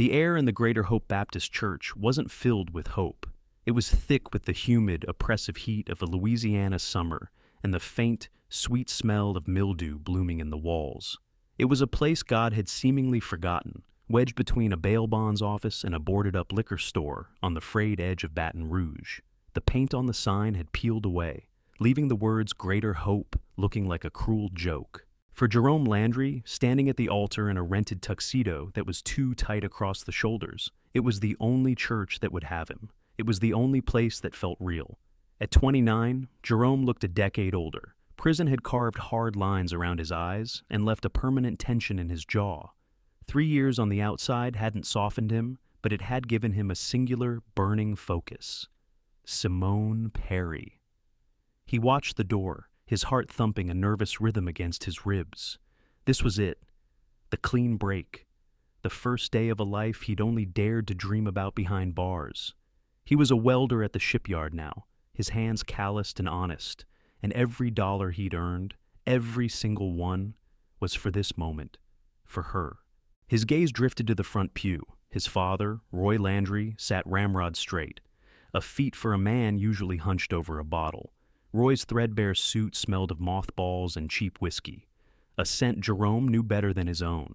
The air in the Greater Hope Baptist Church wasn't filled with hope. It was thick with the humid, oppressive heat of a Louisiana summer and the faint, sweet smell of mildew blooming in the walls. It was a place God had seemingly forgotten, wedged between a bail bonds office and a boarded-up liquor store on the frayed edge of Baton Rouge. The paint on the sign had peeled away, leaving the words Greater Hope looking like a cruel joke. For Jerome Landry, standing at the altar in a rented tuxedo that was too tight across the shoulders, it was the only church that would have him. It was the only place that felt real. At 29, Jerome looked a decade older. Prison had carved hard lines around his eyes and left a permanent tension in his jaw. 3 years on the outside hadn't softened him, but it had given him a singular, burning focus. Simone Perry. He watched the door, his heart thumping a nervous rhythm against his ribs. This was it. The clean break. The first day of a life he'd only dared to dream about behind bars. He was a welder at the shipyard now, his hands calloused and honest, and every dollar he'd earned, every single one, was for this moment, for her. His gaze drifted to the front pew. His father, Roy Landry, sat ramrod straight, a feat for a man usually hunched over a bottle. Roy's threadbare suit smelled of mothballs and cheap whiskey, a scent Jerome knew better than his own.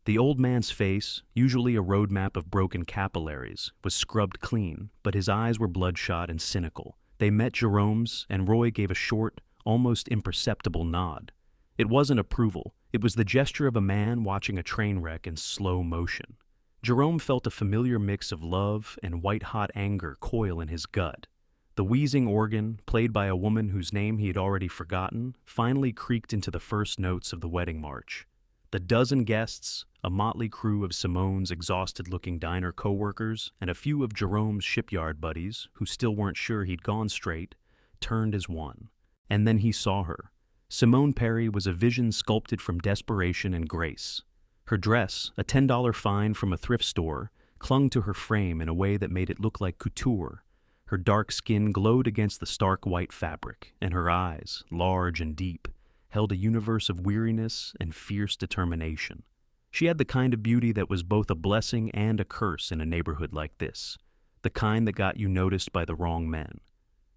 The old man's face, usually a roadmap of broken capillaries, was scrubbed clean, but his eyes were bloodshot and cynical. They met Jerome's, and Roy gave a short, almost imperceptible nod. It wasn't approval. It was the gesture of a man watching a train wreck in slow motion. Jerome felt a familiar mix of love and white-hot anger coil in his gut. The wheezing organ, played by a woman whose name he had already forgotten, finally creaked into the first notes of the wedding march. The dozen guests, a motley crew of Simone's exhausted-looking diner co-workers, and a few of Jerome's shipyard buddies, who still weren't sure he'd gone straight, turned as one. And then he saw her. Simone Perry was a vision sculpted from desperation and grace. Her dress, a $10 find from a thrift store, clung to her frame in a way that made it look like couture. Her dark skin glowed against the stark white fabric, and her eyes, large and deep, held a universe of weariness and fierce determination. She had the kind of beauty that was both a blessing and a curse in a neighborhood like this, the kind that got you noticed by the wrong men.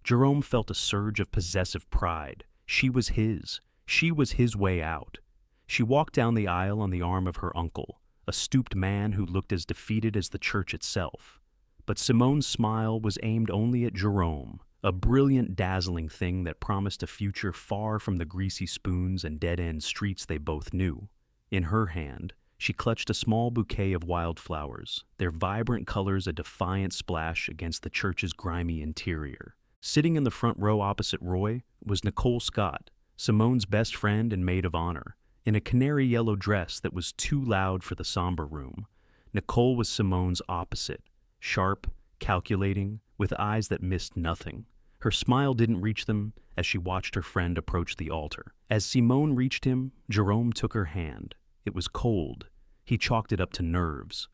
Jerome felt a surge of possessive pride. She was his. She was his way out. She walked down the aisle on the arm of her uncle, a stooped man who looked as defeated as the church itself. But Simone's smile was aimed only at Jerome, a brilliant, dazzling thing that promised a future far from the greasy spoons and dead-end streets they both knew. In her hand, she clutched a small bouquet of wildflowers, their vibrant colors a defiant splash against the church's grimy interior. Sitting in the front row opposite Roy was Nicole Scott, Simone's best friend and maid of honor, in a canary yellow dress that was too loud for the somber room. Nicole was Simone's opposite, sharp, calculating, with eyes that missed nothing. Her smile didn't reach them as she watched her friend approach the altar. As Simone reached him, Jerome took her hand. It was cold. He chalked it up to nerves.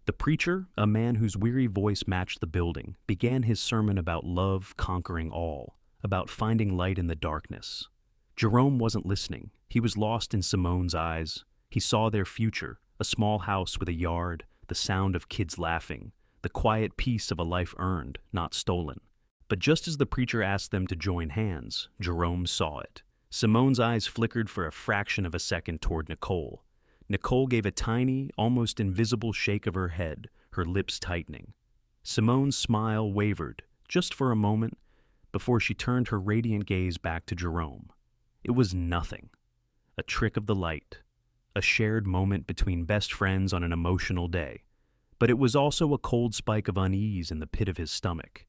The preacher, a man whose weary voice matched the building, began his sermon about love conquering all, about finding light in the darkness. Jerome wasn't listening. He was lost in Simone's eyes. He saw their future, a small house with a yard, the sound of kids laughing, the quiet peace of a life earned, not stolen. But just as the preacher asked them to join hands, Jerome saw it. Simone's eyes flickered for a fraction of a second toward Nicole. Nicole gave a tiny, almost invisible shake of her head, her lips tightening. Simone's smile wavered, just for a moment, before she turned her radiant gaze back to Jerome. It was nothing. A trick of the light. A shared moment between best friends on an emotional day. But it was also a cold spike of unease in the pit of his stomach.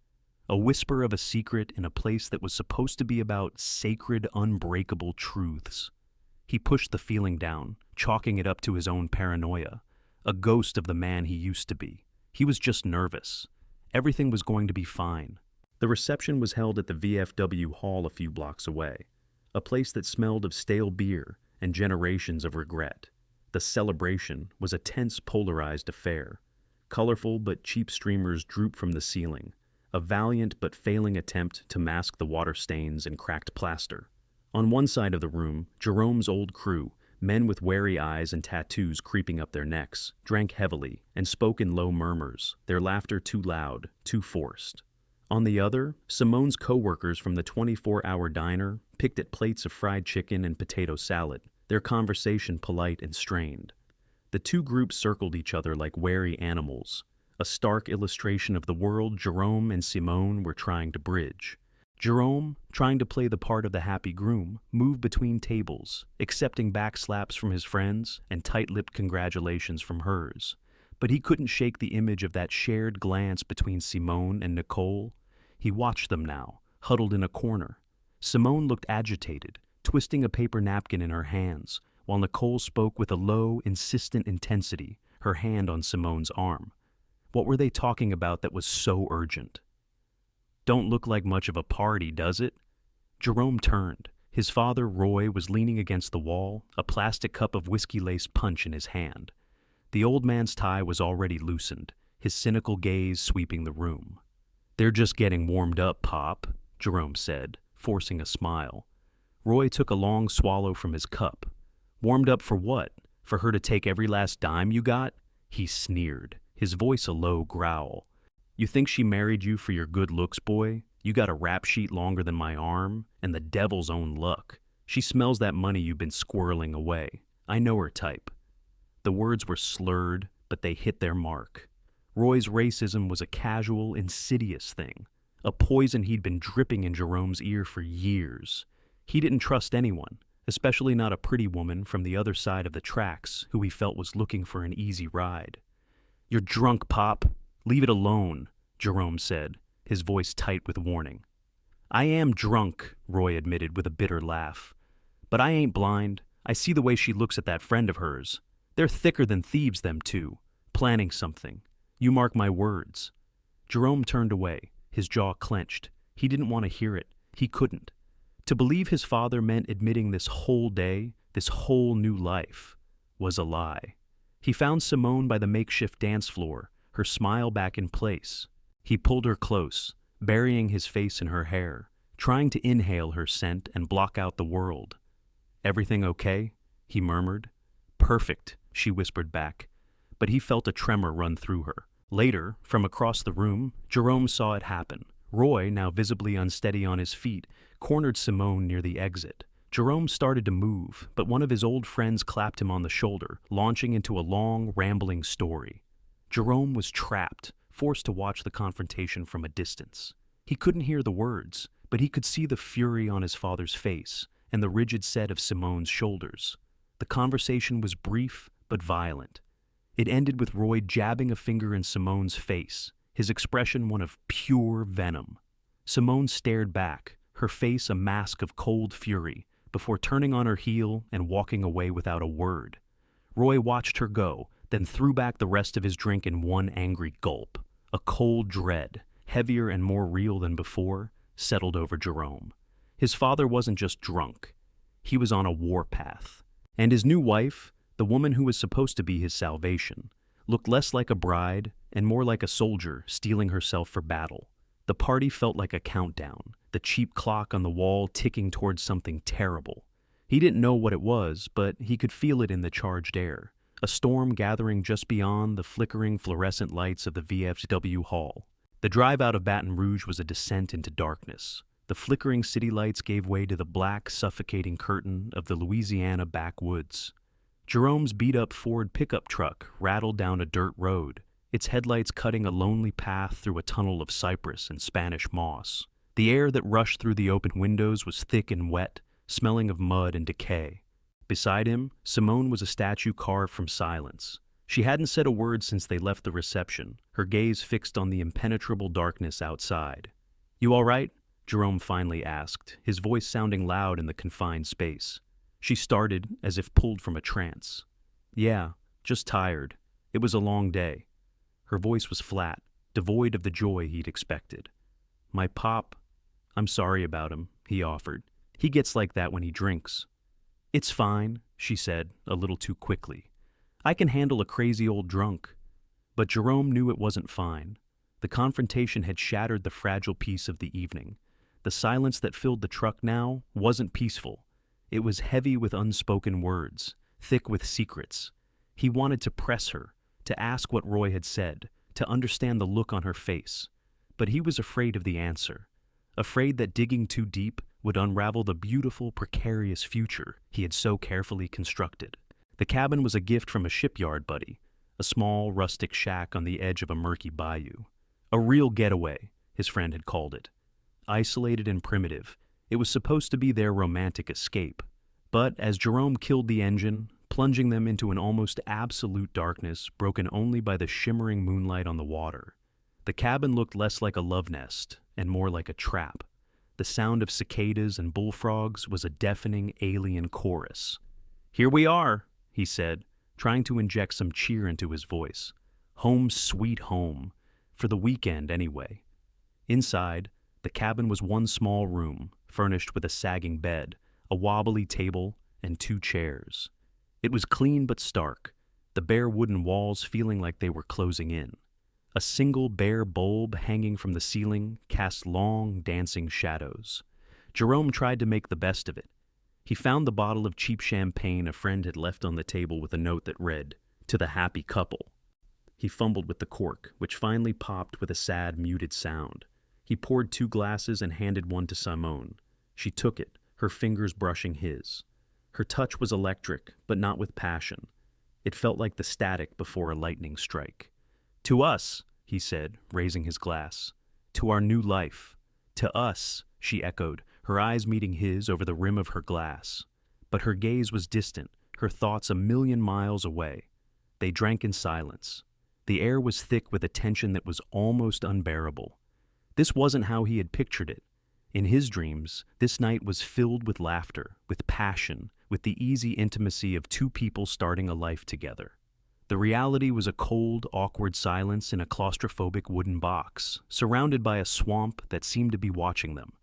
A whisper of a secret in a place that was supposed to be about sacred, unbreakable truths. He pushed the feeling down, chalking it up to his own paranoia, a ghost of the man he used to be. He was just nervous. Everything was going to be fine. The reception was held at the VFW Hall a few blocks away, a place that smelled of stale beer and generations of regret. The celebration was a tense, polarized affair. Colorful but cheap streamers drooped from the ceiling, a valiant but failing attempt to mask the water stains and cracked plaster. On one side of the room, Jerome's old crew, Men with wary eyes and tattoos creeping up their necks drank heavily and spoke in low murmurs, their laughter too loud, too forced. On the other, Simone's co-workers from the 24-hour diner picked at plates of fried chicken and potato salad, their conversation polite and strained. The two groups circled each other like wary animals, a stark illustration of the world Jerome and Simone were trying to bridge. Jerome, trying to play the part of the happy groom, moved between tables, accepting backslaps from his friends and tight-lipped congratulations from hers. But he couldn't shake the image of that shared glance between Simone and Nicole. He watched them now, huddled in a corner. Simone looked agitated, twisting a paper napkin in her hands, while Nicole spoke with a low, insistent intensity, her hand on Simone's arm. What were they talking about that was so urgent? "Don't look like much of a party, does it?" Jerome turned. His father, Roy, was leaning against the wall, a plastic cup of whiskey-laced punch in his hand. The old man's tie was already loosened, his cynical gaze sweeping the room. "They're just getting warmed up, Pop," Jerome said, forcing a smile. Roy took a long swallow from his cup. "Warmed up for what? For her to take every last dime you got?" He sneered, his voice a low growl. "You think she married you for your good looks, boy? You got a rap sheet longer than my arm, and the devil's own luck. She smells that money you've been squirreling away. I know her type." The words were slurred, but they hit their mark. Roy's racism was a casual, insidious thing, a poison he'd been dripping in Jerome's ear for years. He didn't trust anyone, especially not a pretty woman from the other side of the tracks who he felt was looking for an easy ride. "You're drunk, Pop. Leave it alone," Jerome said, his voice tight with warning. "I am drunk," Roy admitted with a bitter laugh. "But I ain't blind. I see the way she looks at that friend of hers. They're thicker than thieves, them two, planning something. You mark my words." Jerome turned away, his jaw clenched. He didn't want to hear it. He couldn't. To believe his father meant admitting this whole day, this whole new life, was a lie. He found Simone by the makeshift dance floor, her smile back in place. He pulled her close, burying his face in her hair, trying to inhale her scent and block out the world. "Everything okay?" he murmured. "Perfect," she whispered back, but he felt a tremor run through her. Later, from across the room, Jerome saw it happen. Roy, now visibly unsteady on his feet, cornered Simone near the exit. Jerome started to move, but one of his old friends clapped him on the shoulder, launching into a long, rambling story. Jerome was trapped, forced to watch the confrontation from a distance. He couldn't hear the words, but he could see the fury on his father's face and the rigid set of Simone's shoulders. The conversation was brief but violent. It ended with Roy jabbing a finger in Simone's face, his expression one of pure venom. Simone stared back, her face a mask of cold fury, before turning on her heel and walking away without a word. Roy watched her go, then threw back the rest of his drink in one angry gulp. A cold dread, heavier and more real than before, settled over Jerome. His father wasn't just drunk. He was on a warpath. And his new wife, the woman who was supposed to be his salvation, looked less like a bride and more like a soldier steeling herself for battle. The party felt like a countdown, the cheap clock on the wall ticking towards something terrible. He didn't know what it was, but he could feel it in the charged air, a storm gathering just beyond the flickering fluorescent lights of the VFW hall. The drive out of Baton Rouge was a descent into darkness. The flickering city lights gave way to the black, suffocating curtain of the Louisiana backwoods. Jerome's beat-up Ford pickup truck rattled down a dirt road, its headlights cutting a lonely path through a tunnel of cypress and Spanish moss. The air that rushed through the open windows was thick and wet, smelling of mud and decay. Beside him, Simone was a statue carved from silence. She hadn't said a word since they left the reception, her gaze fixed on the impenetrable darkness outside. "You all right?" Jerome finally asked, his voice sounding loud in the confined space. She started, as if pulled from a trance. "Yeah, just tired. It was a long day." Her voice was flat, devoid of the joy he'd expected. "My pop, I'm sorry about him," he offered. "He gets like that when he drinks." "It's fine," she said, a little too quickly. "I can handle a crazy old drunk." But Jerome knew it wasn't fine. The confrontation had shattered the fragile peace of the evening. The silence that filled the truck now wasn't peaceful. It was heavy with unspoken words, thick with secrets. He wanted to press her, to ask what Roy had said, to understand the look on her face. But he was afraid of the answer, afraid that digging too deep would unravel the beautiful, precarious future he had so carefully constructed. The cabin was a gift from a shipyard buddy, a small, rustic shack on the edge of a murky bayou. A real getaway, his friend had called it. Isolated and primitive, it was supposed to be their romantic escape. But as Jerome killed the engine, plunging them into an almost absolute darkness broken only by the shimmering moonlight on the water, the cabin looked less like a love nest and more like a trap. The sound of cicadas and bullfrogs was a deafening alien chorus. "Here we are," he said, trying to inject some cheer into his voice. "Home sweet home. For the weekend, anyway." Inside, the cabin was one small room, furnished with a sagging bed, a wobbly table, and 2 chairs. It was clean but stark, the bare wooden walls feeling like they were closing in. A single bare bulb hanging from the ceiling cast long, dancing shadows. Jerome tried to make the best of it. He found the bottle of cheap champagne a friend had left on the table with a note that read, "To the happy couple." He fumbled with the cork, which finally popped with a sad, muted sound. He poured 2 glasses and handed one to Simone. She took it, her fingers brushing his. Her touch was electric, but not with passion. It felt like the static before a lightning strike. "To us," he said, raising his glass. "To our new life." "To us," she echoed, her eyes meeting his over the rim of her glass. But her gaze was distant, her thoughts a million miles away. They drank in silence. The air was thick with a tension that was almost unbearable. This wasn't how he had pictured it. In his dreams, this night was filled with laughter, with passion, with the easy intimacy of 2 people starting a life together. The reality was a cold, awkward silence in a claustrophobic wooden box, surrounded by a swamp that seemed to be watching them.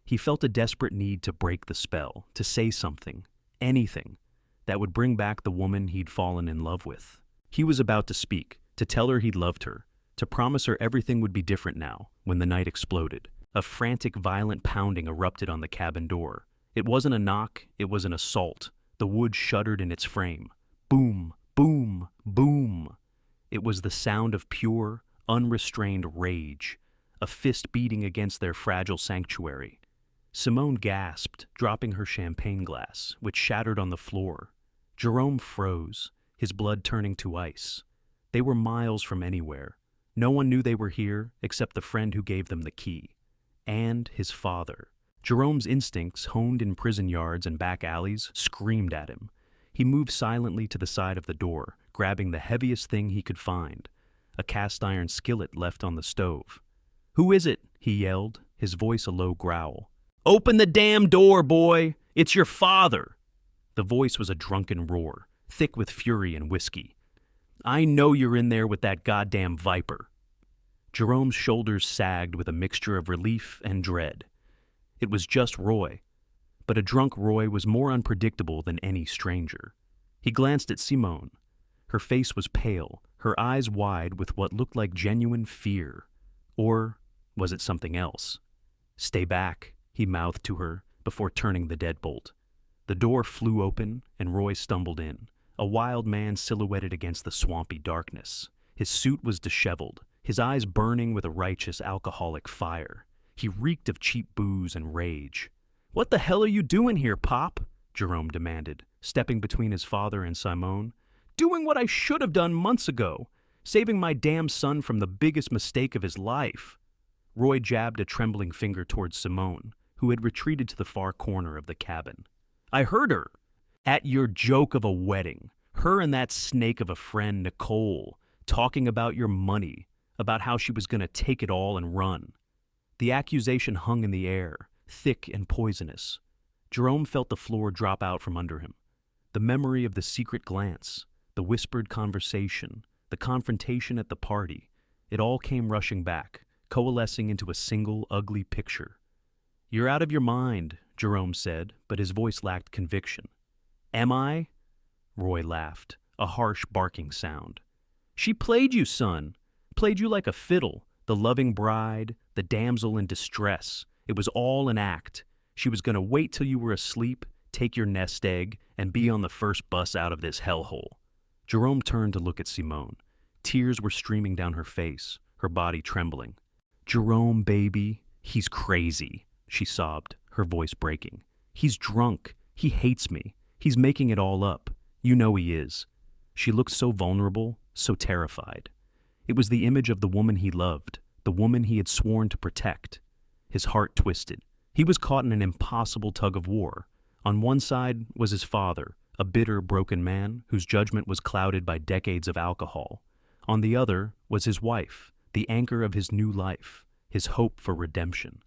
He felt a desperate need to break the spell, to say something, anything, that would bring back the woman he'd fallen in love with. He was about to speak, to tell her he'd loved her, to promise her everything would be different now, when the night exploded. A frantic, violent pounding erupted on the cabin door. It wasn't a knock, it was an assault. The wood shuddered in its frame. Boom, boom, boom. It was the sound of pure, unrestrained rage, a fist beating against their fragile sanctuary. Simone gasped, dropping her champagne glass, which shattered on the floor. Jerome froze, his blood turning to ice. They were miles from anywhere. No one knew they were here except the friend who gave them the key. And his father. Jerome's instincts, honed in prison yards and back alleys, screamed at him. He moved silently to the side of the door, grabbing the heaviest thing he could find, a cast-iron skillet left on the stove. "Who is it?" he yelled, his voice a low growl. "Open the damn door, boy! It's your father!" The voice was a drunken roar, thick with fury and whiskey. "I know you're in there with that goddamn viper." Jerome's shoulders sagged with a mixture of relief and dread. It was just Roy, but a drunk Roy was more unpredictable than any stranger. He glanced at Simone. Her face was pale, her eyes wide with what looked like genuine fear. Or was it something else? "Stay back," he mouthed to her before turning the deadbolt. The door flew open and Roy stumbled in, a wild man silhouetted against the swampy darkness. His suit was disheveled, his eyes burning with a righteous alcoholic fire. He reeked of cheap booze and rage. "What the hell are you doing here, Pop?" Jerome demanded, stepping between his father and Simone. "Doing what I should have done months ago, saving my damn son from the biggest mistake of his life." Roy jabbed a trembling finger towards Simone, who had retreated to the far corner of the cabin. "I heard her. At your joke of a wedding, her and that snake of a friend, Nicole, talking about your money, about how she was going to take it all and run." The accusation hung in the air, thick and poisonous. Jerome felt the floor drop out from under him. The memory of the secret glance, the whispered conversation, the confrontation at the party, it all came rushing back, coalescing into a single ugly picture. "You're out of your mind," Jerome said, but his voice lacked conviction. "Am I?" Roy laughed, a harsh barking sound. "She played you, son. Played you like a fiddle, the loving bride, the damsel in distress. It was all an act. She was going to wait till you were asleep, take your nest egg, and be on the first bus out of this hellhole. Jerome turned to look at Simone. Tears were streaming down her face, her body trembling. Jerome, baby, he's crazy, she sobbed, her voice breaking. He's drunk. He hates me. He's making it all up. You know he is. She looked so vulnerable, so terrified. It was the image of the woman he loved, the woman he had sworn to protect. His heart twisted. He was caught in an impossible tug of war. On one side was his father, a bitter, broken man whose judgment was clouded by decades of alcohol. On the other was his wife, the anchor of his new life, his hope for redemption.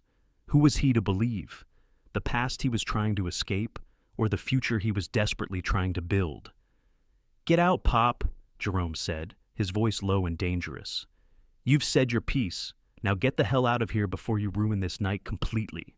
Who was he to believe? The past he was trying to escape, or the future he was desperately trying to build? "Get out, Pop," Jerome said, his voice low and dangerous. "You've said your piece. Now get the hell out of here before you ruin this night completely."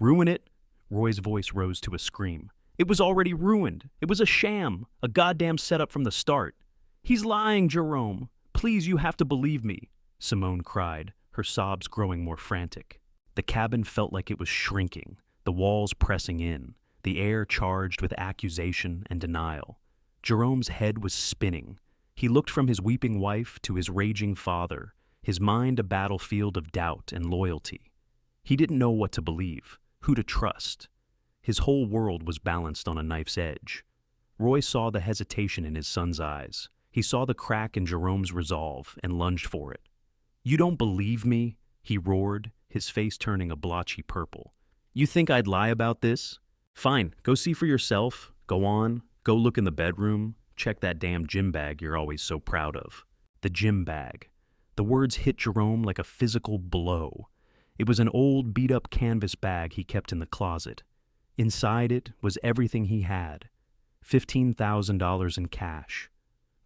"Ruin it?" Roy's voice rose to a scream. "It was already ruined. It was a sham, a goddamn setup from the start." "He's lying, Jerome. Please, you have to believe me," Simone cried, her sobs growing more frantic. The cabin felt like it was shrinking, the walls pressing in, the air charged with accusation and denial. Jerome's head was spinning. He looked from his weeping wife to his raging father, his mind a battlefield of doubt and loyalty. He didn't know what to believe, who to trust. His whole world was balanced on a knife's edge. Roy saw the hesitation in his son's eyes. He saw the crack in Jerome's resolve and lunged for it. "You don't believe me?" he roared, his face turning a blotchy purple. "You think I'd lie about this? Fine, go see for yourself. Go on, go look in the bedroom. Check that damn gym bag you're always so proud of." The gym bag. The words hit Jerome like a physical blow. It was an old, beat-up canvas bag he kept in the closet. Inside it was everything he had, $15,000 in cash.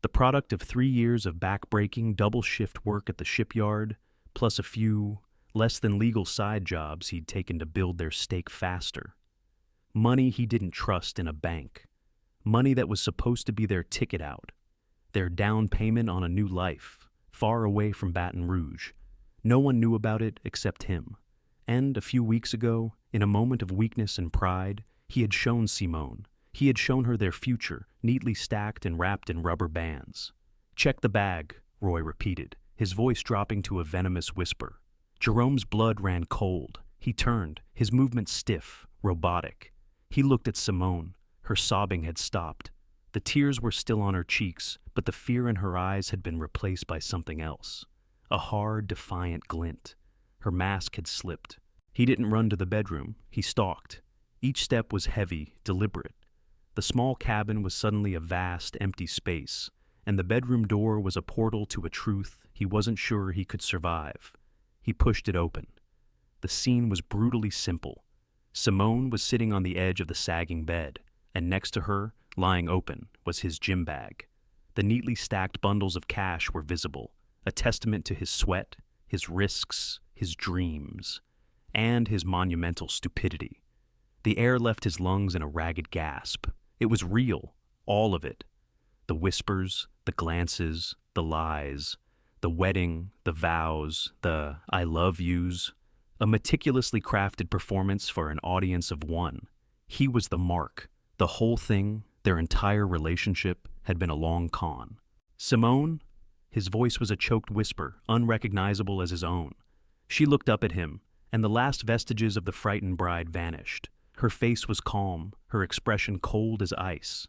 The product of 3 years of back-breaking, double-shift work at the shipyard, plus a few less-than-legal side jobs he'd taken to build their stake faster. Money he didn't trust in a bank. Money that was supposed to be their ticket out, their down payment on a new life, far away from Baton Rouge. No one knew about it except him. And a few weeks ago, in a moment of weakness and pride, he had shown Simone. He had shown her their future, neatly stacked and wrapped in rubber bands. "Check the bag," Roy repeated, his voice dropping to a venomous whisper. Jerome's blood ran cold. He turned, his movements stiff, robotic. He looked at Simone. Her sobbing had stopped. The tears were still on her cheeks, but the fear in her eyes had been replaced by something else. A hard, defiant glint. Her mask had slipped. He didn't run to the bedroom. He stalked. Each step was heavy, deliberate. The small cabin was suddenly a vast, empty space, and the bedroom door was a portal to a truth he wasn't sure he could survive. He pushed it open. The scene was brutally simple. Simone was sitting on the edge of the sagging bed, and next to her, lying open, was his gym bag. The neatly stacked bundles of cash were visible, a testament to his sweat, his risks, his dreams, and his monumental stupidity. The air left his lungs in a ragged gasp. It was real, all of it. The whispers, the glances, the lies, the wedding, the vows, the "I love yous." A meticulously crafted performance for an audience of one. He was the mark. The whole thing, their entire relationship, had been a long con. "Simone?" His voice was a choked whisper, unrecognizable as his own. She looked up at him, and the last vestiges of the frightened bride vanished. Her face was calm, her expression cold as ice.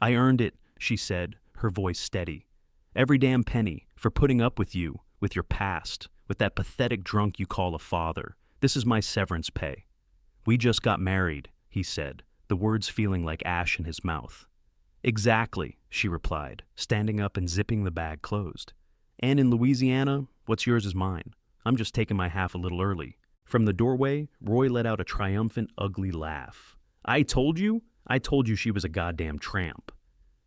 "I earned it," she said, her voice steady. "Every damn penny, for putting up with you, with your past, with that pathetic drunk you call a father. This is my severance pay." "We just got married," he said, the words feeling like ash in his mouth. "Exactly," she replied, standing up and zipping the bag closed. "And in Louisiana, what's yours is mine. I'm just taking my half a little early." From the doorway, Roy let out a triumphant, ugly laugh. I told you she was a goddamn tramp."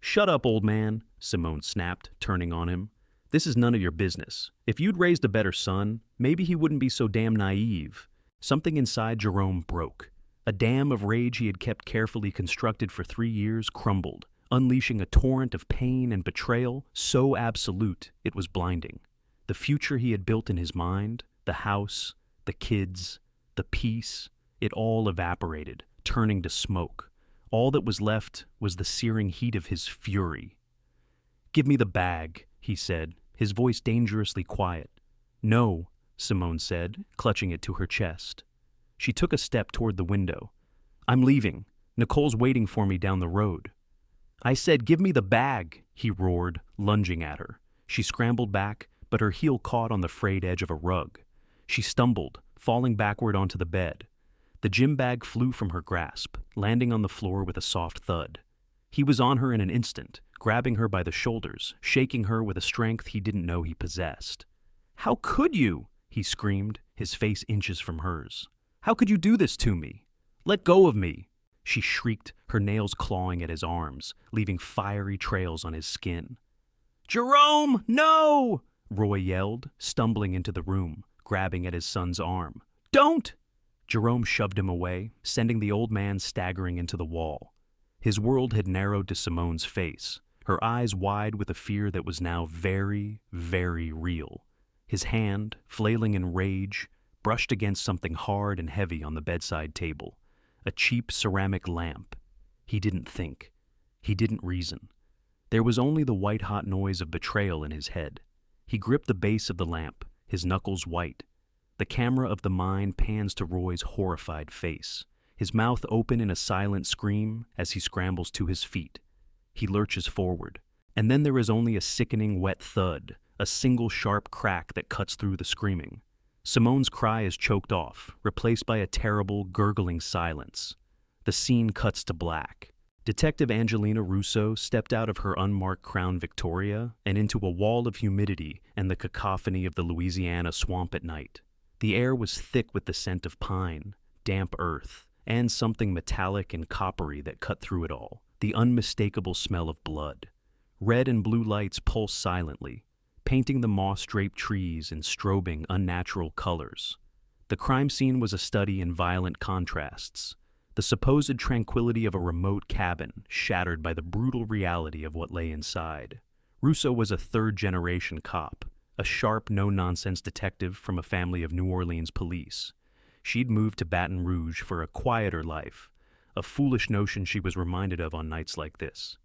"Shut up, old man," Simone snapped, turning on him. "This is none of your business. If you'd raised a better son, maybe he wouldn't be so damn naive." Something inside Jerome broke. A dam of rage he had kept carefully constructed for 3 years crumbled, unleashing a torrent of pain and betrayal so absolute it was blinding. The future he had built in his mind, the house, the kids, the peace, it all evaporated, turning to smoke. All that was left was the searing heat of his fury. "Give me the bag," he said, his voice dangerously quiet. "No," Simone said, clutching it to her chest. She took a step toward the window. "I'm leaving. Nicole's waiting for me down the road." "I said, give me the bag," he roared, lunging at her. She scrambled back, but her heel caught on the frayed edge of a rug. She stumbled, falling backward onto the bed. The gym bag flew from her grasp, landing on the floor with a soft thud. He was on her in an instant, grabbing her by the shoulders, shaking her with a strength he didn't know he possessed. "How could you?" he screamed, his face inches from hers. "How could you do this to me? Let go of me!" She shrieked, her nails clawing at his arms, leaving fiery trails on his skin. "Jerome, no!" Roy yelled, stumbling into the room, grabbing at his son's arm. "Don't!" Jerome shoved him away, sending the old man staggering into the wall. His world had narrowed to Simone's face, her eyes wide with a fear that was now very, very real. His hand, flailing in rage, brushed against something hard and heavy on the bedside table. A cheap ceramic lamp. He didn't think. He didn't reason. There was only the white-hot noise of betrayal in his head. He gripped the base of the lamp, his knuckles white. The camera of the mind pans to Roy's horrified face, his mouth open in a silent scream as he scrambles to his feet. He lurches forward, and then there is only a sickening wet thud, a single sharp crack that cuts through the screaming. Simone's cry is choked off, replaced by a terrible, gurgling silence. The scene cuts to black. Detective Angelina Russo stepped out of her unmarked Crown Victoria and into a wall of humidity and the cacophony of the Louisiana swamp at night. The air was thick with the scent of pine, damp earth, and something metallic and coppery that cut through it all, the unmistakable smell of blood. Red and blue lights pulsed silently, painting the moss-draped trees in strobing, unnatural colors. The crime scene was a study in violent contrasts, the supposed tranquility of a remote cabin shattered by the brutal reality of what lay inside. Russo was a third-generation cop, a sharp, no-nonsense detective from a family of New Orleans police. She'd moved to Baton Rouge for a quieter life, a foolish notion she was reminded of on nights like this.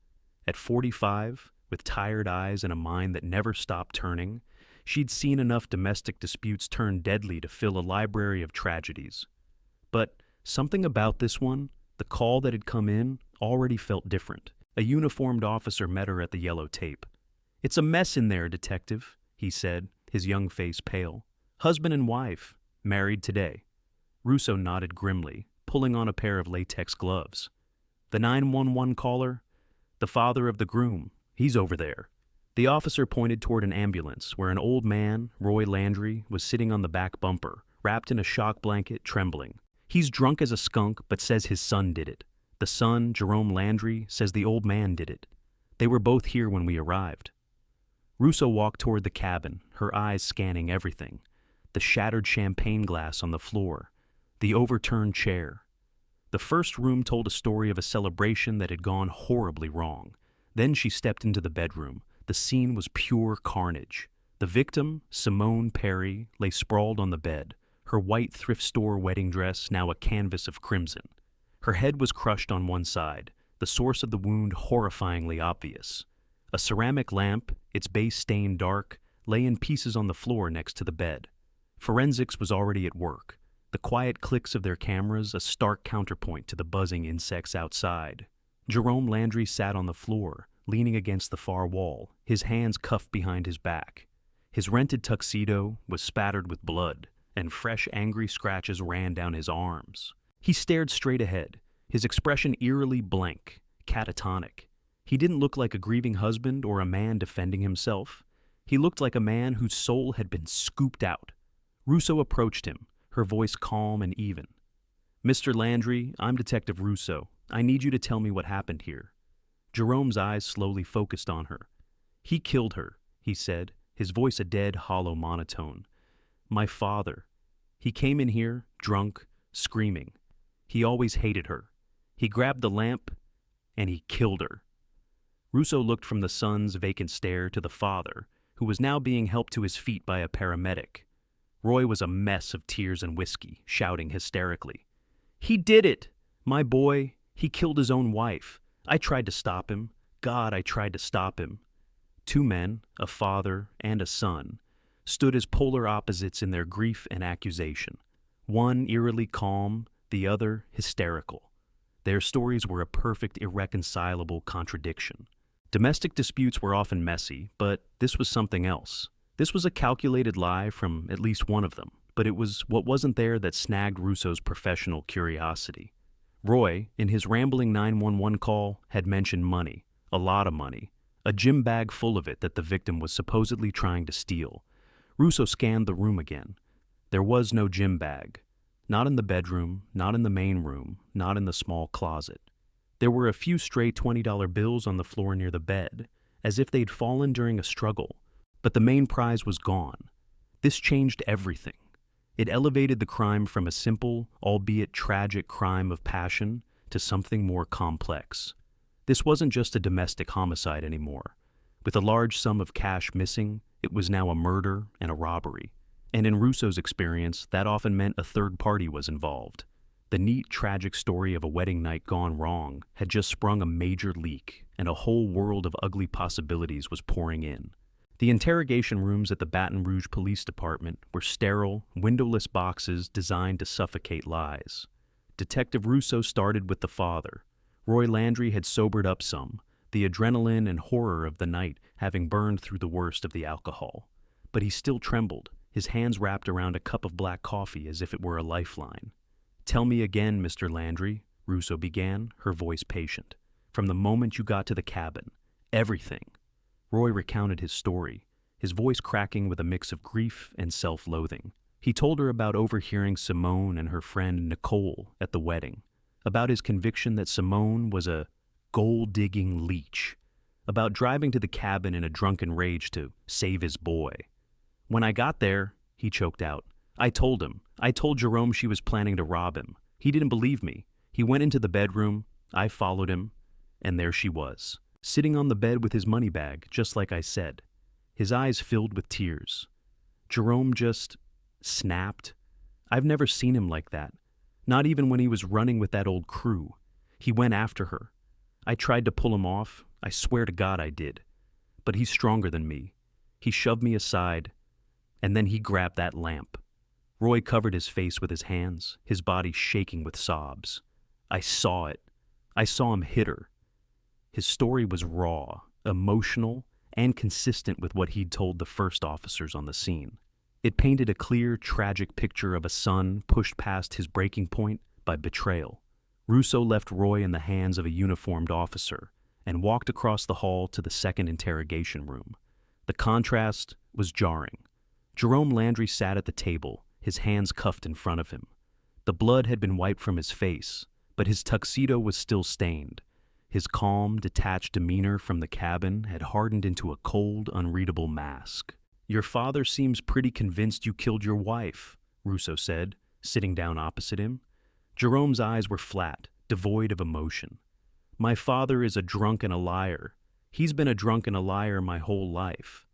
At 45, with tired eyes and a mind that never stopped turning, she'd seen enough domestic disputes turn deadly to fill a library of tragedies. But something about this one, the call that had come in, already felt different. A uniformed officer met her at the yellow tape. "It's a mess in there, detective," he said, his young face pale. "Husband and wife, married today." Russo nodded grimly, pulling on a pair of latex gloves. "The 911 caller? The father of the groom. He's over there." The officer pointed toward an ambulance where an old man, Roy Landry, was sitting on the back bumper, wrapped in a shock blanket, trembling. "He's drunk as a skunk, but says his son did it. The son, Jerome Landry, says the old man did it. They were both here when we arrived." Russo walked toward the cabin, her eyes scanning everything. The shattered champagne glass on the floor, the overturned chair. The first room told a story of a celebration that had gone horribly wrong. Then she stepped into the bedroom. The scene was pure carnage. The victim, Simone Perry, lay sprawled on the bed, her white thrift store wedding dress now a canvas of crimson. Her head was crushed on one side, the source of the wound horrifyingly obvious. A ceramic lamp, its base stained dark, lay in pieces on the floor next to the bed. Forensics was already at work, the quiet clicks of their cameras a stark counterpoint to the buzzing insects outside. Jerome Landry sat on the floor, leaning against the far wall, his hands cuffed behind his back. His rented tuxedo was spattered with blood, and fresh angry scratches ran down his arms. He stared straight ahead, his expression eerily blank, catatonic. He didn't look like a grieving husband or a man defending himself. He looked like a man whose soul had been scooped out. Russo approached him, her voice calm and even. "Mr. Landry, I'm Detective Russo. I need you to tell me what happened here." Jerome's eyes slowly focused on her. "He killed her," he said, his voice a dead, hollow monotone. "My father. He came in here, drunk, screaming. He always hated her. He grabbed the lamp, and he killed her." Russo looked from the son's vacant stare to the father, who was now being helped to his feet by a paramedic. Roy was a mess of tears and whiskey, shouting hysterically. "He did it! My boy, He killed his own wife. I tried to stop him. God, I tried to stop him. Two men, a father and a son, stood as polar opposites in their grief and accusation. One eerily calm, the other hysterical. Their stories were a perfect, irreconcilable contradiction. Domestic disputes were often messy, but this was something else. This was a calculated lie from at least one of them, but it was what wasn't there that snagged Russo's professional curiosity. Roy, in his rambling 911 call, had mentioned money, a lot of money, a gym bag full of it that the victim was supposedly trying to steal. Russo scanned the room again. There was no gym bag. Not in the bedroom, not in the main room, not in the small closet. There were a few stray $20 bills on the floor near the bed, as if they'd fallen during a struggle, but the main prize was gone. This changed everything. It elevated the crime from a simple, albeit tragic crime of passion to something more complex. This wasn't just a domestic homicide anymore. With a large sum of cash missing, it was now a murder and a robbery. And in Russo's experience, that often meant a third party was involved. The neat, tragic story of a wedding night gone wrong had just sprung a major leak, and a whole world of ugly possibilities was pouring in. The interrogation rooms at the Baton Rouge Police Department were sterile, windowless boxes designed to suffocate lies. Detective Russo started with the father. Roy Landry had sobered up some, the adrenaline and horror of the night having burned through the worst of the alcohol. But he still trembled, his hands wrapped around a cup of black coffee as if it were a lifeline. "Tell me again, Mr. Landry," Russo began, her voice patient. "From the moment you got to the cabin. Everything." Roy recounted his story, his voice cracking with a mix of grief and self-loathing. He told her about overhearing Simone and her friend Nicole at the wedding, about his conviction that Simone was a gold-digging leech, about driving to the cabin in a drunken rage to save his boy. "When I got there," he choked out, I told Jerome she was planning to rob him. He didn't believe me. He went into the bedroom, I followed him, and there she was, sitting on the bed with his money bag, just like I said. His eyes filled with tears. Jerome just snapped. I've never seen him like that, not even when he was running with that old crew. He went after her. I tried to pull him off, I swear to God I did. But he's stronger than me. He shoved me aside, and then he grabbed that lamp. Roy covered his face with his hands, his body shaking with sobs. I saw it. I saw him hit her. His story was raw, emotional, and consistent with what he'd told the first officers on the scene. It painted a clear, tragic picture of a son pushed past his breaking point by betrayal. Russo left Roy in the hands of a uniformed officer and walked across the hall to the second interrogation room. The contrast was jarring. Jerome Landry sat at the table, his hands cuffed in front of him. The blood had been wiped from his face, but his tuxedo was still stained. His calm, detached demeanor from the cabin had hardened into a cold, unreadable mask. "Your father seems pretty convinced you killed your wife," Russo said, sitting down opposite him. Jerome's eyes were flat, devoid of emotion. "My father is a drunk and a liar. He's been a drunk and a liar my whole life."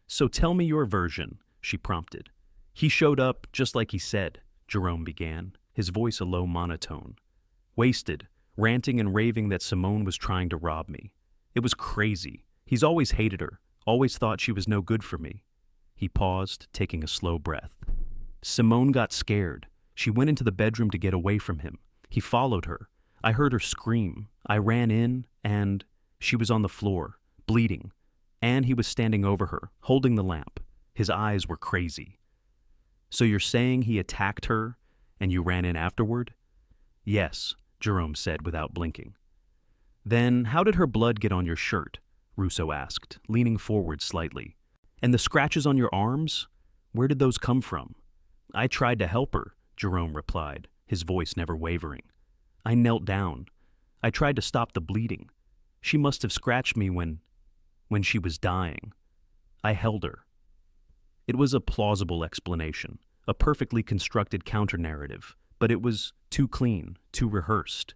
"So tell me your version," she prompted. "He showed up just like he said," Jerome began, his voice a low monotone. "Wasted, ranting and raving that Simone was trying to rob me. It was crazy. He's always hated her, always thought she was no good for me." He paused, taking a slow breath. "Simone got scared. She went into the bedroom to get away from him. He followed her. I heard her scream. I ran in, and she was on the floor, bleeding. And he was standing over her, holding the lamp. His eyes were crazy." "So you're saying he attacked her, and you ran in afterward?" "Yes," Jerome said without blinking. "Then how did her blood get on your shirt?" Russo asked, leaning forward slightly. "And the scratches on your arms? Where did those come from?" "I tried to help her," Jerome replied, his voice never wavering. "I knelt down. I tried to stop the bleeding. She must have scratched me when she was dying. I held her." It was a plausible explanation, a perfectly constructed counter-narrative, but it was too clean, too rehearsed.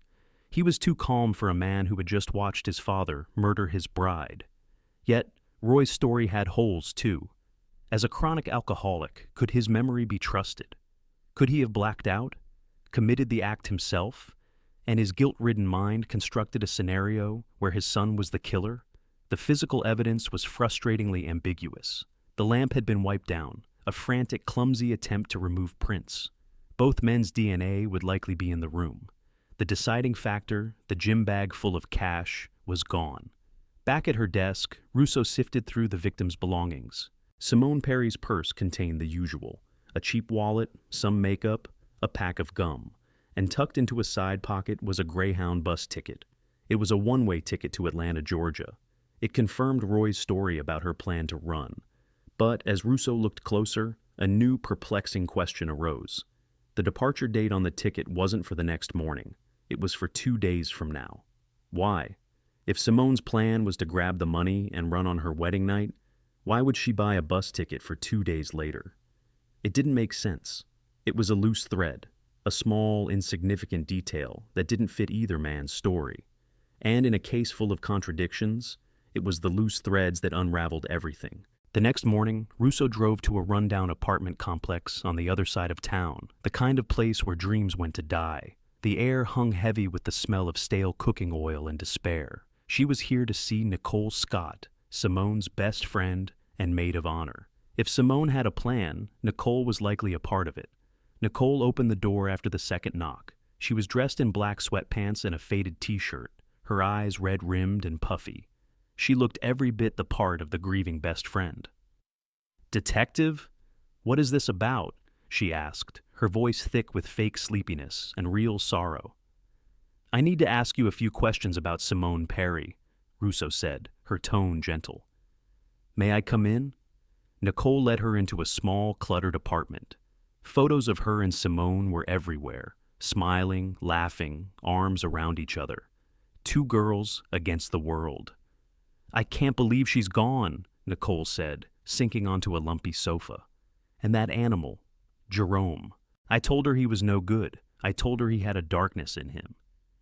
He was too calm for a man who had just watched his father murder his bride. Yet, Roy's story had holes, too. As a chronic alcoholic, could his memory be trusted? Could he have blacked out, committed the act himself, and his guilt-ridden mind constructed a scenario where his son was the killer? The physical evidence was frustratingly ambiguous. The lamp had been wiped down, a frantic, clumsy attempt to remove prints. Both men's DNA would likely be in the room. The deciding factor, the gym bag full of cash, was gone. Back at her desk, Russo sifted through the victim's belongings. Simone Perry's purse contained the usual: a cheap wallet, some makeup, a pack of gum. And tucked into a side pocket was a Greyhound bus ticket. It was a one-way ticket to Atlanta, Georgia. It confirmed Roy's story about her plan to run. But as Russo looked closer, a new perplexing question arose. The departure date on the ticket wasn't for the next morning. It was for 2 days from now. Why? If Simone's plan was to grab the money and run on her wedding night, why would she buy a bus ticket for 2 days later? It didn't make sense. It was a loose thread, a small, insignificant detail that didn't fit either man's story. And in a case full of contradictions, it was the loose threads that unraveled everything. The next morning, Russo drove to a rundown apartment complex on the other side of town, the kind of place where dreams went to die. The air hung heavy with the smell of stale cooking oil and despair. She was here to see Nicole Scott, Simone's best friend and maid of honor. If Simone had a plan, Nicole was likely a part of it. Nicole opened the door after the second knock. She was dressed in black sweatpants and a faded t-shirt, her eyes red-rimmed and puffy. She looked every bit the part of the grieving best friend. "Detective? What is this about?" she asked, her voice thick with fake sleepiness and real sorrow. "I need to ask you a few questions about Simone Perry," Russo said, her tone gentle. "May I come in?" Nicole led her into a small, cluttered apartment. Photos of her and Simone were everywhere, smiling, laughing, arms around each other. Two girls against the world. "I can't believe she's gone," Nicole said, sinking onto a lumpy sofa. "And that animal, Jerome. I told her he was no good. I told her he had a darkness in him."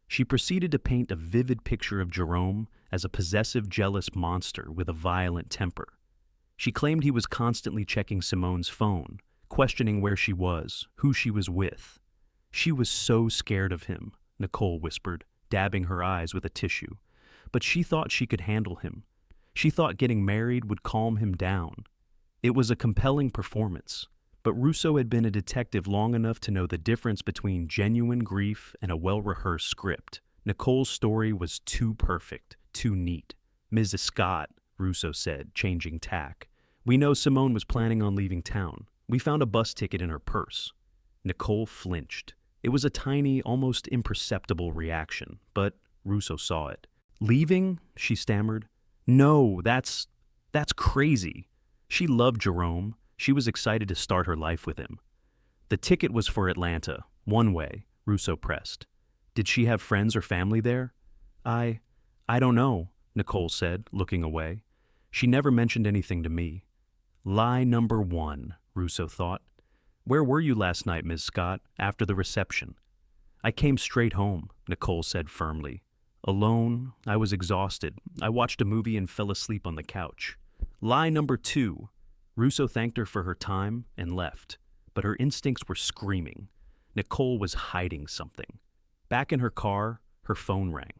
She proceeded to paint a vivid picture of Jerome as a possessive, jealous monster with a violent temper. She claimed he was constantly checking Simone's phone, questioning where she was, who she was with. "She was so scared of him," Nicole whispered, dabbing her eyes with a tissue. "But she thought she could handle him. She thought getting married would calm him down." It was a compelling performance, but Russo had been a detective long enough to know the difference between genuine grief and a well-rehearsed script. Nicole's story was too perfect, too neat. "Mrs. Scott," Russo said, changing tack, "we know Simone was planning on leaving town. We found a bus ticket in her purse." Nicole flinched. It was a tiny, almost imperceptible reaction, but Russo saw it. "Leaving?" she stammered. "No, that's crazy." She loved Jerome. She was excited to start her life with him. "The ticket was for Atlanta, one way," Russo pressed. "Did she have friends or family there?" I don't know," Nicole said, looking away. "She never mentioned anything to me." Lie number one, Russo thought. "Where were you last night, Ms. Scott, after the reception?" "I came straight home," Nicole said firmly. "Alone, I was exhausted. I watched a movie and fell asleep on the couch." Lie number two. Russo thanked her for her time and left, but her instincts were screaming. Nicole was hiding something. Back in her car, her phone rang.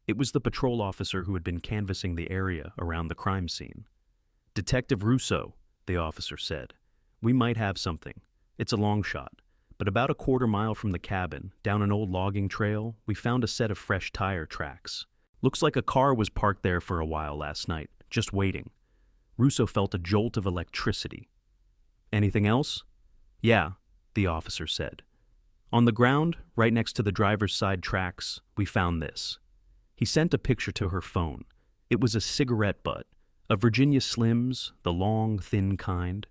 It was the patrol officer who had been canvassing the area around the crime scene. "Detective Russo," the officer said. "We might have something. It's a long shot, but about a quarter mile from the cabin, down an old logging trail, we found a set of fresh tire tracks. Looks like a car was parked there for a while last night, just waiting." Russo felt a jolt of electricity. "Anything else?" "Yeah," the officer said. "On the ground, right next to the driver's side tracks, we found this." He sent a picture to her phone. It was a cigarette butt, a Virginia Slims, the long, thin kind.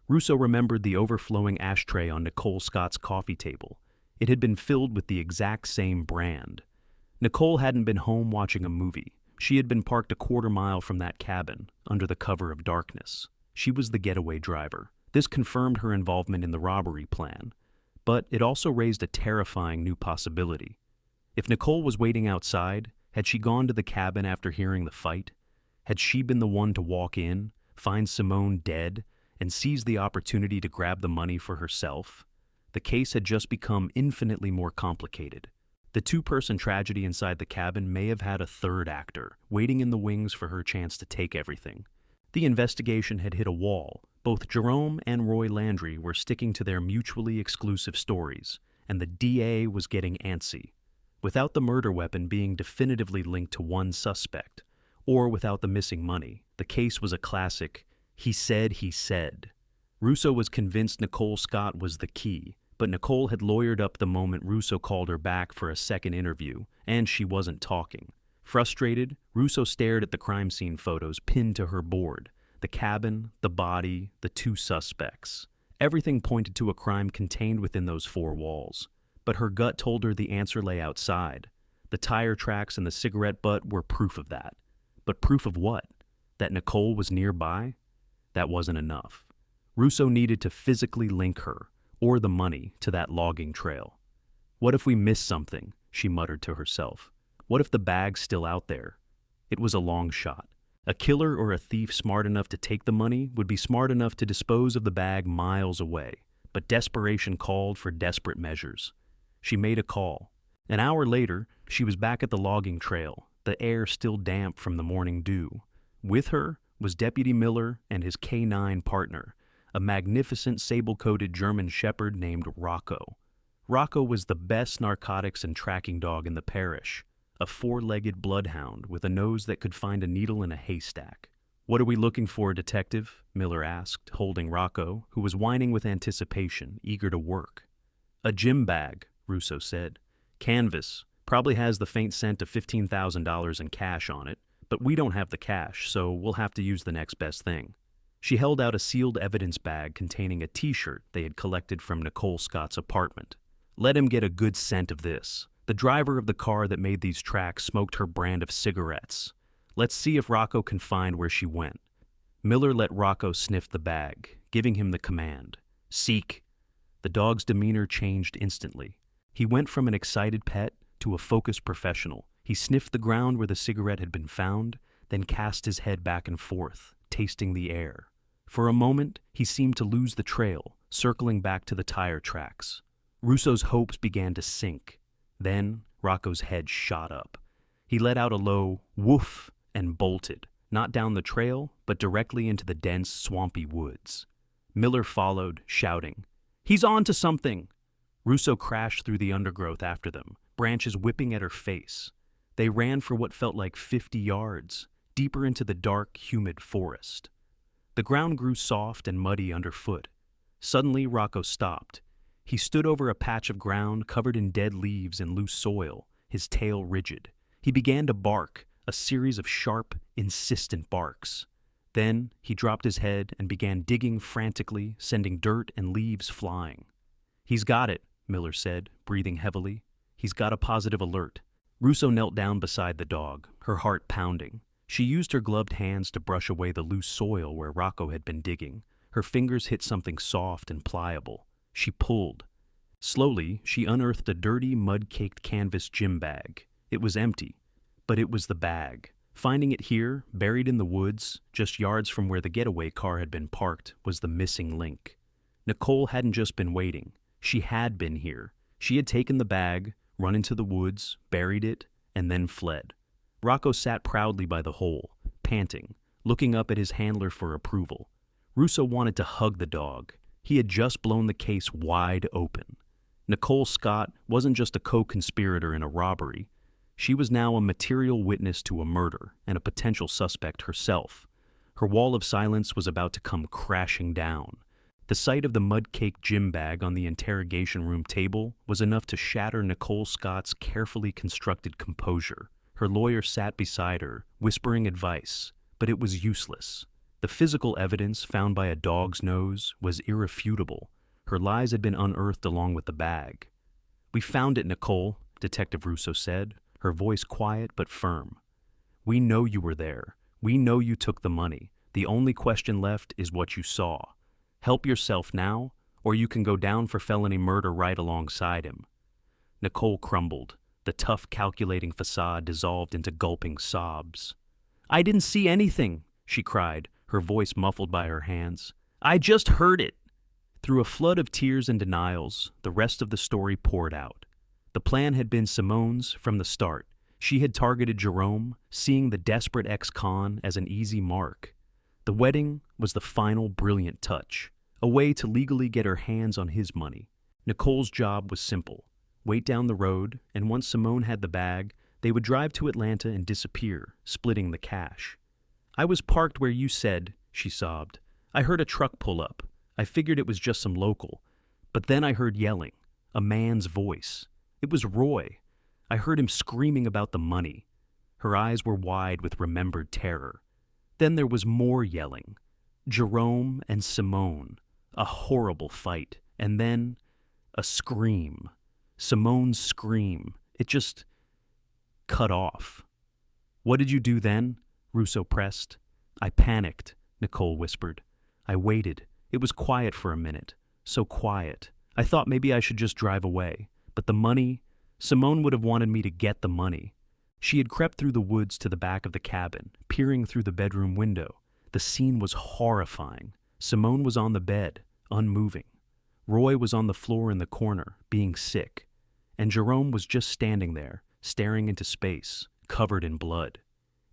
Russo remembered the overflowing ashtray on Nicole Scott's coffee table. It had been filled with the exact same brand. Nicole hadn't been home watching a movie. She had been parked a quarter mile from that cabin, under the cover of darkness. She was the getaway driver. This confirmed her involvement in the robbery plan. But it also raised a terrifying new possibility. If Nicole was waiting outside, had she gone to the cabin after hearing the fight? Had she been the one to walk in, find Simone dead, and seize the opportunity to grab the money for herself? The case had just become infinitely more complicated. The two-person tragedy inside the cabin may have had a third actor, waiting in the wings for her chance to take everything. The investigation had hit a wall. Both Jerome and Roy Landry were sticking to their mutually exclusive stories, and the DA was getting antsy. Without the murder weapon being definitively linked to one suspect, or without the missing money, the case was a classic, he said. Russo was convinced Nicole Scott was the key, but Nicole had lawyered up the moment Russo called her back for a second interview, and she wasn't talking. Frustrated, Russo stared at the crime scene photos pinned to her board. The cabin, the body, the two suspects. Everything pointed to a crime contained within those four walls. But her gut told her the answer lay outside. The tire tracks and the cigarette butt were proof of that. But proof of what? That Nicole was nearby? That wasn't enough. Russo needed to physically link her, or the money, to that logging trail. What if we missed something? She muttered to herself. What if the bag's still out there? It was a long shot. A killer or a thief smart enough to take the money would be smart enough to dispose of the bag miles away, but desperation called for desperate measures. She made a call. An hour later, she was back at the logging trail, the air still damp from the morning dew. With her was Deputy Miller and his K9 partner, a magnificent sable-coated German shepherd named Rocco. Rocco was the best narcotics and tracking dog in the parish, a four-legged bloodhound with a nose that could find a needle in a haystack. "What are we looking for, detective?" Miller asked, holding Rocco, who was whining with anticipation, eager to work. "A gym bag," Russo said. "Canvas. Probably has the faint scent of $15,000 in cash on it, but we don't have the cash, so we'll have to use the next best thing." She held out a sealed evidence bag containing a T-shirt they had collected from Nicole Scott's apartment. "Let him get a good scent of this. The driver of the car that made these tracks smoked her brand of cigarettes. Let's see if Rocco can find where she went." Miller let Rocco sniff the bag, giving him the command. "Seek." The dog's demeanor changed instantly. He went from an excited pet to a focused professional. He sniffed the ground where the cigarette had been found, then cast his head back and forth, tasting the air. For a moment, he seemed to lose the trail, circling back to the tire tracks. Russo's hopes began to sink. Then, Rocco's head shot up. He let out a low woof and bolted, not down the trail, but directly into the dense, swampy woods. Miller followed, shouting, "He's on to something!" Russo crashed through the undergrowth after them, branches whipping at her face. They ran for what felt like 50 yards, deeper into the dark, humid forest. The ground grew soft and muddy underfoot. Suddenly, Rocco stopped. He stood over a patch of ground covered in dead leaves and loose soil, his tail rigid. He began to bark, a series of sharp, insistent barks. Then he dropped his head and began digging frantically, sending dirt and leaves flying. "He's got it," Miller said, breathing heavily. "He's got a positive alert." Russo knelt down beside the dog, her heart pounding. She used her gloved hands to brush away the loose soil where Rocco had been digging. Her fingers hit something soft and pliable. She pulled. Slowly, she unearthed a dirty, mud-caked canvas gym bag. It was empty, but it was the bag. Finding it here, buried in the woods, just yards from where the getaway car had been parked, was the missing link. Nicole hadn't just been waiting. She had been here. She had taken the bag, run into the woods, buried it, and then fled. Rocco sat proudly by the hole, panting, looking up at his handler for approval. Russo wanted to hug the dog. He had just blown the case wide open. Nicole Scott wasn't just a co-conspirator in a robbery. She was now a material witness to a murder and a potential suspect herself. Her wall of silence was about to come crashing down. The sight of the mud-caked gym bag on the interrogation room table was enough to shatter Nicole Scott's carefully constructed composure. Her lawyer sat beside her, whispering advice, but it was useless. The physical evidence found by a dog's nose was irrefutable. Her lies had been unearthed along with the bag. "We found it, Nicole," Detective Russo said, her voice quiet but firm. "We know you were there. We know you took the money. The only question left is what you saw. Help yourself now, or you can go down for felony murder right alongside him." Nicole crumbled. The tough, calculating facade dissolved into gulping sobs. "I didn't see anything," she cried, her voice muffled by her hands. "I just heard it." Through a flood of tears and denials, the rest of the story poured out. The plan had been Simone's from the start. She had targeted Jerome, seeing the desperate ex-con as an easy mark. The wedding was the final brilliant touch, a way to legally get her hands on his money. Nicole's job was simple. Wait down the road, and once Simone had the bag, they would drive to Atlanta and disappear, splitting the cash. "I was parked where you said," she sobbed. "I heard a truck pull up. I figured it was just some local. But then I heard yelling, a man's voice. It was Roy. I heard him screaming about the money." Her eyes were wide with remembered terror. Then there was more yelling. Jerome and Simone. A horrible fight. And then a scream. Simone's scream. It just cut off. "What did you do then?" Russo pressed. "I panicked," Nicole whispered. "I waited. It was quiet for a minute. So quiet. I thought maybe I should just drive away. But the money, Simone would have wanted me to get the money." She had crept through the woods to the back of the cabin, peering through the bedroom window. The scene was horrifying. Simone was on the bed, unmoving. Roy was on the floor in the corner, being sick. And Jerome was just standing there, staring into space, covered in blood.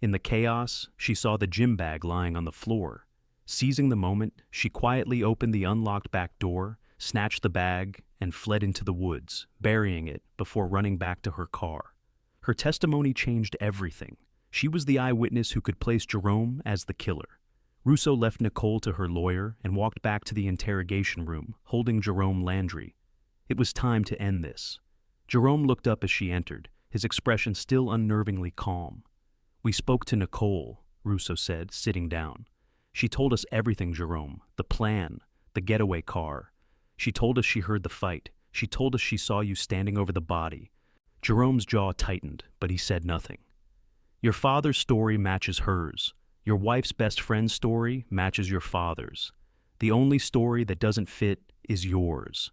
In the chaos, she saw the gym bag lying on the floor. Seizing the moment, she quietly opened the unlocked back door, snatched the bag, and fled into the woods, burying it before running back to her car. Her testimony changed everything. She was the eyewitness who could place Jerome as the killer. Russo left Nicole to her lawyer and walked back to the interrogation room, holding Jerome Landry. It was time to end this. Jerome looked up as she entered, his expression still unnervingly calm. "We spoke to Nicole," Russo said, sitting down. "She told us everything, Jerome. The plan, the getaway car. She told us she heard the fight. She told us she saw you standing over the body." Jerome's jaw tightened, but he said nothing. "Your father's story matches hers. Your wife's best friend's story matches your father's. The only story that doesn't fit is yours."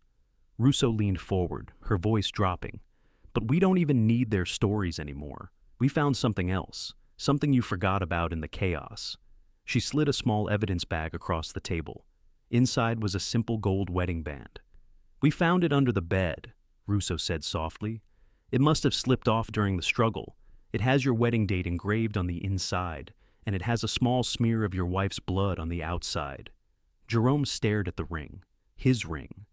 Russo leaned forward, her voice dropping. "But we don't even need their stories anymore. We found something else, something you forgot about in the chaos." She slid a small evidence bag across the table. Inside was a simple gold wedding band. "We found it under the bed," Russo said softly. "It must have slipped off during the struggle. It has your wedding date engraved on the inside, and it has a small smear of your wife's blood on the outside." Jerome stared at the ring, his ring,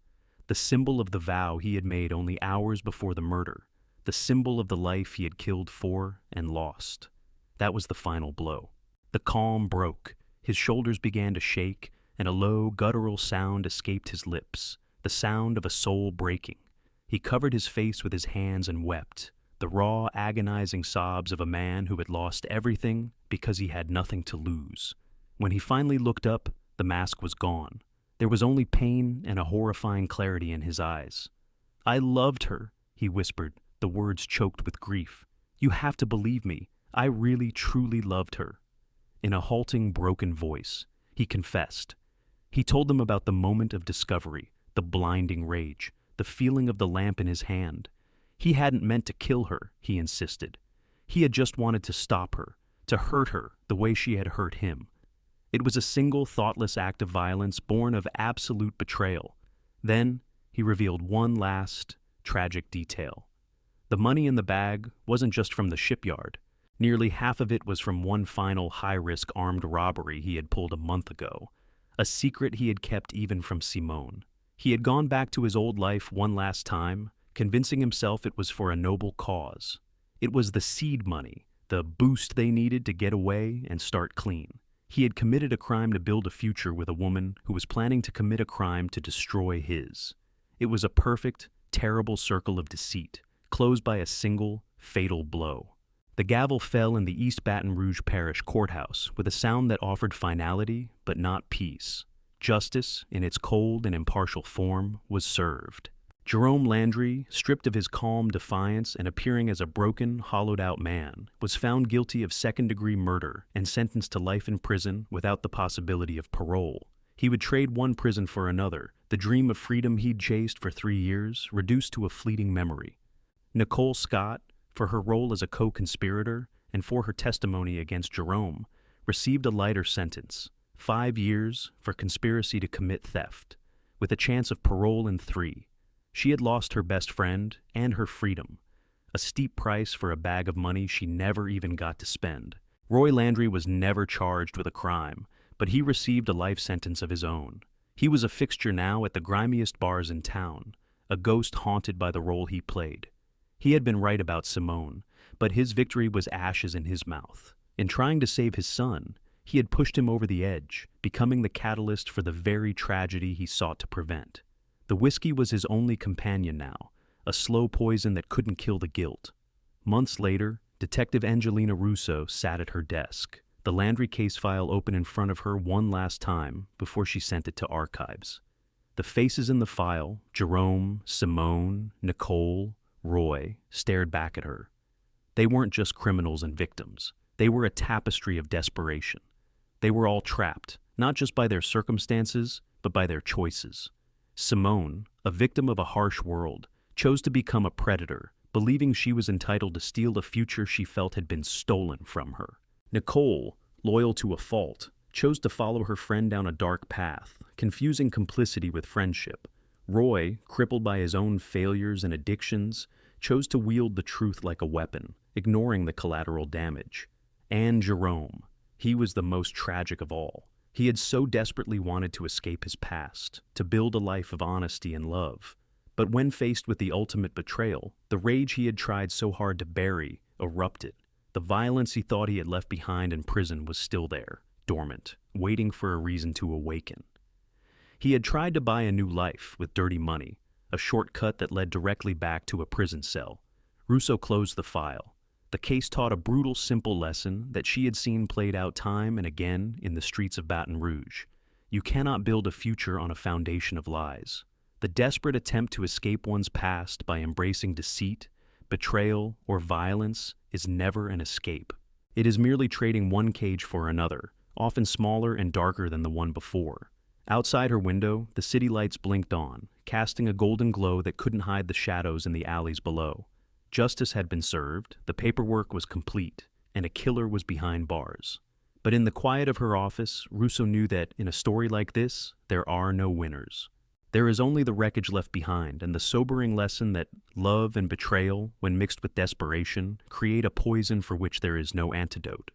the symbol of the vow he had made only hours before the murder, the symbol of the life he had killed for and lost. That was the final blow. The calm broke, his shoulders began to shake, and a low, guttural sound escaped his lips, the sound of a soul breaking. He covered his face with his hands and wept, the raw, agonizing sobs of a man who had lost everything because he had nothing to lose. When he finally looked up, the mask was gone. There was only pain and a horrifying clarity in his eyes. "I loved her," he whispered, the words choked with grief. "You have to believe me. I really, truly loved her." In a halting, broken voice, he confessed. He told them about the moment of discovery, the blinding rage, the feeling of the lamp in his hand. He hadn't meant to kill her, he insisted. He had just wanted to stop her, to hurt her the way she had hurt him. It was a single, thoughtless act of violence born of absolute betrayal. Then he revealed one last, tragic detail. The money in the bag wasn't just from the shipyard. Nearly half of it was from one final high-risk armed robbery he had pulled a month ago, a secret he had kept even from Simone. He had gone back to his old life one last time, convincing himself it was for a noble cause. It was the seed money, the boost they needed to get away and start clean. He had committed a crime to build a future with a woman who was planning to commit a crime to destroy his. It was a perfect, terrible circle of deceit, closed by a single, fatal blow. The gavel fell in the East Baton Rouge Parish Courthouse with a sound that offered finality but not peace. Justice, in its cold and impartial form, was served. Jerome Landry, stripped of his calm defiance and appearing as a broken, hollowed-out man, was found guilty of second-degree murder and sentenced to life in prison without the possibility of parole. He would trade one prison for another, the dream of freedom he'd chased for 3 years reduced to a fleeting memory. Nicole Scott, for her role as a co-conspirator and for her testimony against Jerome, received a lighter sentence, 5 years for conspiracy to commit theft, with a chance of parole in 3. She had lost her best friend and her freedom, a steep price for a bag of money she never even got to spend. Roy Landry was never charged with a crime, but he received a life sentence of his own. He was a fixture now at the grimiest bars in town, a ghost haunted by the role he played. He had been right about Simone, but his victory was ashes in his mouth. In trying to save his son, he had pushed him over the edge, becoming the catalyst for the very tragedy he sought to prevent. The whiskey was his only companion now, a slow poison that couldn't kill the guilt. Months later, Detective Angelina Russo sat at her desk, the Landry case file open in front of her one last time before she sent it to archives. The faces in the file, Jerome, Simone, Nicole, Roy, stared back at her. They weren't just criminals and victims. They were a tapestry of desperation. They were all trapped, not just by their circumstances, but by their choices. Simone, a victim of a harsh world, chose to become a predator, believing she was entitled to steal the future she felt had been stolen from her. Nicole, loyal to a fault, chose to follow her friend down a dark path, confusing complicity with friendship. Roy, crippled by his own failures and addictions, chose to wield the truth like a weapon, ignoring the collateral damage. And Jerome, he was the most tragic of all. He had so desperately wanted to escape his past, to build a life of honesty and love. But when faced with the ultimate betrayal, the rage he had tried so hard to bury erupted. The violence he thought he had left behind in prison was still there, dormant, waiting for a reason to awaken. He had tried to buy a new life with dirty money, a shortcut that led directly back to a prison cell. Russo closed the file. The case taught a brutal, simple lesson that she had seen played out time and again in the streets of Baton Rouge. You cannot build a future on a foundation of lies. The desperate attempt to escape one's past by embracing deceit, betrayal, or violence is never an escape. It is merely trading one cage for another, often smaller and darker than the one before. Outside her window, the city lights blinked on, casting a golden glow that couldn't hide the shadows in the alleys below. Justice had been served, the paperwork was complete, and a killer was behind bars. But in the quiet of her office, Russo knew that in a story like this, there are no winners. There is only the wreckage left behind, and the sobering lesson that love and betrayal, when mixed with desperation, create a poison for which there is no antidote.